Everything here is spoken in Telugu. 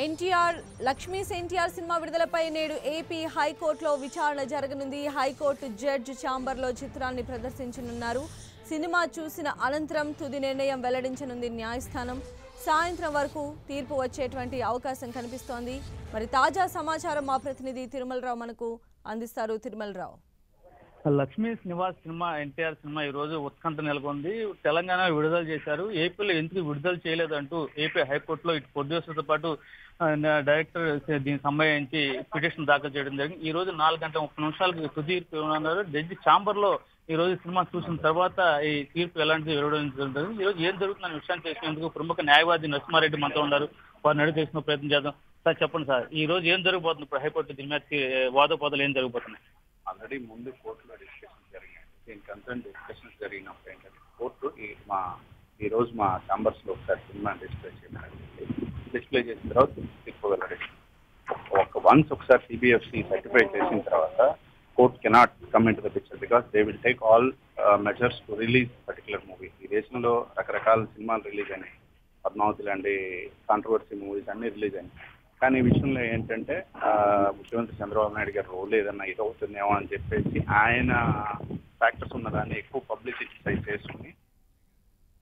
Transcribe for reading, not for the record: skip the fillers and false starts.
ఎన్టీఆర్ లక్ష్మీస్ ఎన్టీఆర్ సినిమా విడుదలపై నేడు ఏపీ హైకోర్టులో విచారణ జరగనుంది. హైకోర్టు జడ్జి ఛాంబర్లో చిత్రాన్ని ప్రదర్శించనున్నారు. సినిమా చూసిన అనంతరం తుది నిర్ణయం వెల్లడించనుంది న్యాయస్థానం. సాయంత్రం వరకు తీర్పు వచ్చేటువంటి అవకాశం కనిపిస్తోంది. మరి తాజా సమాచారం మా ప్రతినిధి తిరుమలరావు మనకు అందిస్తారు. తిరుమలరావు, లక్ష్మీస్ నివాస్ సినిమా ఎన్టీఆర్ సినిమా ఈ రోజు ఉత్కంఠ నెలకొంది. తెలంగాణ విడుదల చేశారు, ఏపీలో ఎందుకు విడుదల చేయలేదంటూ ఏపీ హైకోర్టులో ఇటు ప్రొడ్యూసర్తో పాటు డైరెక్టర్ దీనికి సంబంధించి పిటిషన్ దాఖలు చేయడం జరిగింది. ఈ రోజు 4:30 తుది తీర్పు ఇవ్వనున్నారు. జడ్జి ఛాంబర్ లో ఈ రోజు సినిమా చూసిన తర్వాత ఈ తీర్పు ఎలాంటిది వెలువడించడం. ఈ రోజు ఏం జరుగుతుందనే విషయాన్ని తెలిసినందుకు ప్రముఖ న్యాయవాది నరసింహారెడ్డి మనతో ఉన్నారు. వారిని అడిగి తెలుసుకునే ప్రయత్నం చేద్దాం. సార్ చెప్పండి సార్, ఈ రోజు ఏం జరగబోతుంది? ఇప్పుడు హైకోర్టు దీని మీద వాదోపాదాలు ఏం జరగబోతున్నాయి? ఆల్రెడీ ముందు కోర్టులో డిస్కషన్స్ జరిగాయి. దీనికి అంతా డిస్కషన్స్ జరిగినప్పుడు ఏంటంటే కోర్టు ఈ రోజు మా ఛాంబర్స్ లో ఒకసారి సినిమా డిస్ప్లే చేసిన తర్వాత తీర్పు వెల్లడిస్తుంది. వన్స్ ఒకసారి సిబిఎఫ్సి సర్టిఫై చేసిన తర్వాత court cannot come in to the picture because they will take all measures to release particular movie. ఈ దేశంలో రకరకాల సినిమాలు రిలీజ్ అయినాయి, పద్మావతి లాంటి కాంట్రవర్సీ మూవీస్ అన్ని రిలీజ్ అయినాయి. కానీ ఈ విషయంలో ఏంటంటే ముఖ్యమంత్రి చంద్రబాబు నాయుడు గారి రోల్ ఏదన్నా ఇది అవుతుందేమో అని చెప్పేసి ఆయన ఫ్యాక్టర్స్ ఉన్నదాన్ని ఎక్కువ పబ్లిసిటీ చేసుకుని